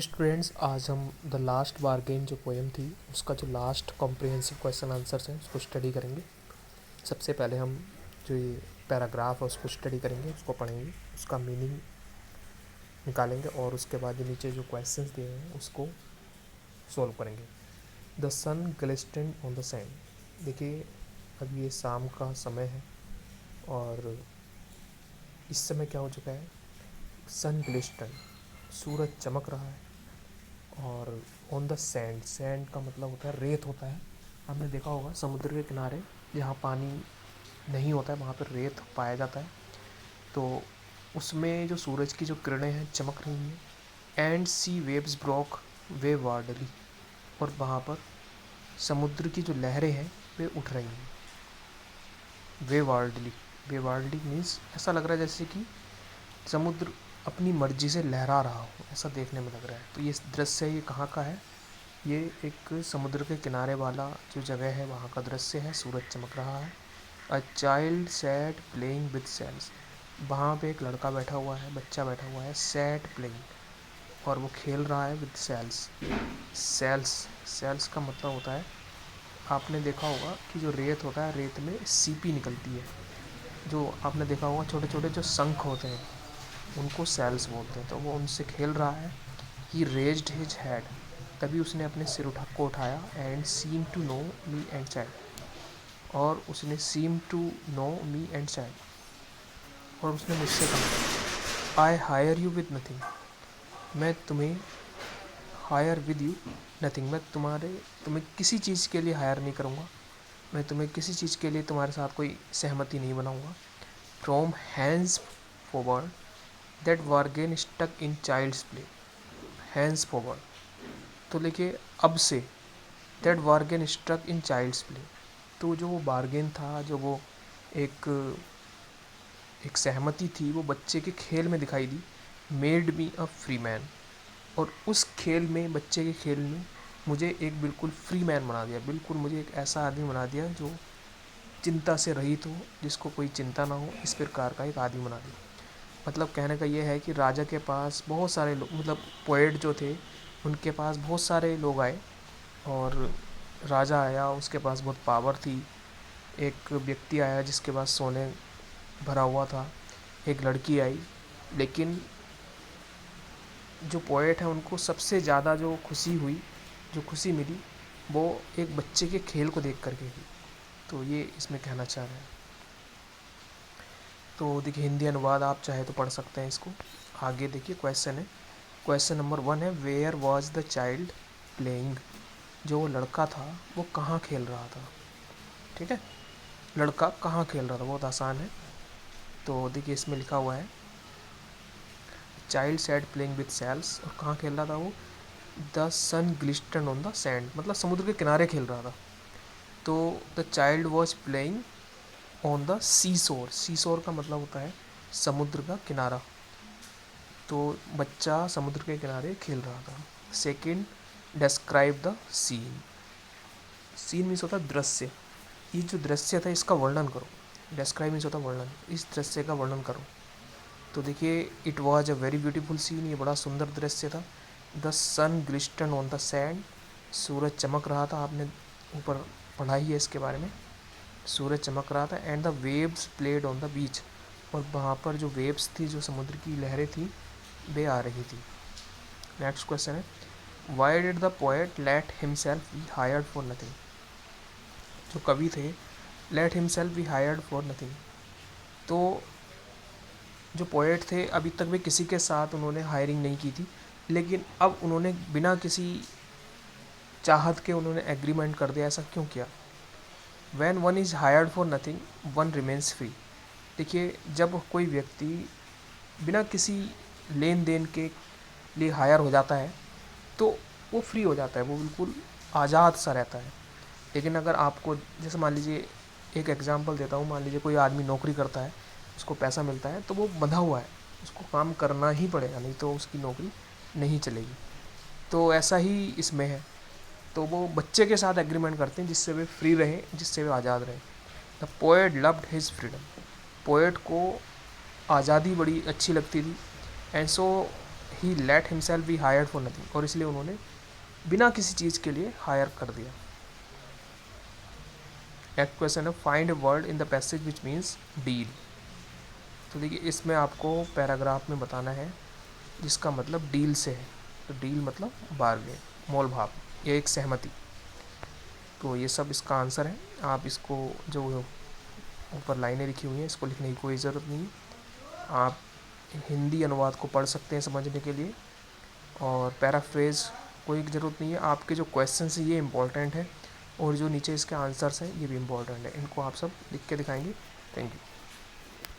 Hello students, आज हम the last bargain जो पोएम थी उसका जो लास्ट कॉम्प्रिहेंसिव क्वेश्चन आंसर्स हैं उसको स्टडी करेंगे। सबसे पहले हम जो ये पैराग्राफ है उसको स्टडी करेंगे, उसको पढ़ेंगे, उसका मीनिंग निकालेंगे और उसके बाद जो नीचे जो क्वेश्चंस दिए हैं उसको सॉल्व करेंगे। The sun glistened on the sand. देखिए, अब ये शाम का समय है और इस समय क्या हो चुका है, सन ग्लिस्टेंड, सूरज चमक रहा है और ऑन द सैंड, सैंड का मतलब होता है रेत होता है। आपने देखा होगा समुद्र के किनारे जहाँ पानी नहीं होता है वहाँ पर रेत पाया जाता है, तो उसमें जो सूरज की जो किरणें हैं चमक रही हैं। एंड सी वेव्स ब्रोक वे वार्डली, और वहाँ पर समुद्र की जो लहरें हैं वे उठ रही हैं। वे वार्डली, वे वार्डली मीन्स ऐसा लग रहा है जैसे कि समुद्र अपनी मर्जी से लहरा रहा हो, ऐसा देखने में लग रहा है। तो ये दृश्य ये कहाँ का है, ये एक समुद्र के किनारे वाला जो जगह है वहाँ का दृश्य है। सूरज चमक रहा है। A child sat playing with shells, वहाँ पे एक लड़का बैठा हुआ है, बच्चा बैठा हुआ है। सैट प्लेइंग, और वो खेल रहा है विद सेल्स। सेल्स, सेल्स का मतलब होता है, आपने देखा होगा कि जो रेत होता है रेत में सीपी निकलती है, जो आपने देखा होगा छोटे छोटे जो शंख होते हैं उनको सेल्स बोलते हैं। तो वो उनसे खेल रहा है। ही रेज्ड हिज हेड, तभी उसने अपने सिर को उठाया। And seem to know me and said, और उसने seem to know me and said, और उसने मुझसे कहा, I hire you with nothing, मैं तुम्हें हायर विद यू नथिंग, मैं तुम्हें किसी चीज़ के लिए हायर नहीं करूँगा, मैं तुम्हें किसी चीज़ के लिए तुम्हारे साथ कोई सहमति नहीं बनाऊँगा। From hands forward that bargain stuck in child's play. Hands forward, तो देखिए अब से, that bargain struck in child's play, तो जो वो बार्गेन था, जो वो एक एक सहमति थी, वो बच्चे के खेल में दिखाई दी। Made me a free man, और उस खेल में, बच्चे के खेल में मुझे एक बिल्कुल फ्री मैन बना दिया, बिल्कुल मुझे एक ऐसा आदमी बना दिया जो चिंता से रहित हो, जिसको कोई चिंता ना हो, इस प्रकार का एक आदमी बना दिया। मतलब कहने का ये है कि राजा के पास बहुत सारे लोग, मतलब पोएट जो थे उनके पास बहुत सारे लोग आए, और राजा आया, उसके पास बहुत पावर थी। एक व्यक्ति आया जिसके पास सोने भरा हुआ था, एक लड़की आई, लेकिन जो पोएट है उनको सबसे ज़्यादा जो खुशी हुई, जो खुशी मिली, वो एक बच्चे के खेल को देख करके थी। तो ये इसमें कहना चाह रहे हैं। तो देखिए हिंदी अनुवाद आप चाहे तो पढ़ सकते हैं इसको। आगे देखिए क्वेश्चन है, क्वेश्चन नंबर 1 है, where was the child playing, जो वो लड़का था वो कहाँ खेल रहा था। ठीक है, लड़का कहाँ खेल रहा था, बहुत आसान है। तो देखिए इसमें लिखा हुआ है, child sat playing with shells, और कहाँ खेल रहा था वो, the sun glistened on the sand, मतलब समुद्र के किनारे खेल रहा था। तो the child was playing on the seashore, सी शोर का मतलब होता है समुद्र का किनारा, तो बच्चा समुद्र के किनारे खेल रहा था। Second, describe the scene, scene means होता है दृश्य, ये जो दृश्य था इसका वर्णन करो। डिस्क्राइब मीन्स होता है वर्णन, इस दृश्य का वर्णन करो। तो देखिए, it was a very beautiful scene, ये बड़ा सुंदर दृश्य था। The sun glistened on the sand, सूरज चमक रहा था, आपने ऊपर पढ़ा ही है इसके बारे में, सूरज चमक रहा था। And the waves played on the beach, और वहाँ पर जो वेव्स थी, जो समुद्र की लहरें थी, वे आ रही थी। नेक्स्ट क्वेश्चन है, why did the poet late himself B hired for nothing, जो कवि थे late himself B hired for nothing, तो जो पोएट थे अभी तक वे किसी के साथ उन्होंने हायरिंग नहीं की थी, लेकिन अब उन्होंने बिना किसी चाहत के उन्होंने एग्रीमेंट कर दिया। ऐसा क्यों किया। Van one is hired for nothing one remains free, देखिए जब कोई व्यक्ति बिना किसी लेन देन के लिए हायर हो जाता है तो वो फ्री हो जाता है, वो बिल्कुल आज़ाद सा रहता है। लेकिन अगर आपको, जैसे मान लीजिए, एक एग्जांपल देता हूँ, मान लीजिए कोई आदमी नौकरी करता है, उसको पैसा मिलता है, तो वो बंधा हुआ है, उसको काम करना ही पड़ेगा, नहीं तो उसकी नौकरी नहीं चलेगी। तो ऐसा ही इसमें है, तो वो बच्चे के साथ एग्रीमेंट करते हैं जिससे वे फ्री रहें, जिससे वे आज़ाद रहें। The poet loved his freedom, poet को आज़ादी बड़ी अच्छी लगती थी। And so he late himself B hired for nothing, और इसलिए उन्होंने बिना किसी चीज़ के लिए हायर कर दिया। नेक्स्ट क्वेश्चन है find a word in the passage which means deal. तो देखिए इसमें आपको पैराग्राफ में बताना है जिसका मतलब डील से है। तो डील मतलब बार्गेन, मोल भाव या एक सहमति। तो ये सब इसका आंसर है। आप इसको जो ऊपर लाइनें लिखी हुई हैं इसको लिखने की कोई ज़रूरत नहीं है। आप हिंदी अनुवाद को पढ़ सकते हैं समझने के लिए, और पैराफ्रेज कोई ज़रूरत नहीं है। आपके जो क्वेश्चंस हैं ये इंपॉर्टेंट है, और जो नीचे इसके आंसर्स हैं ये भी इंपॉर्टेंट है। इनको आप सब लिख के दिखाएंगे। Thank you.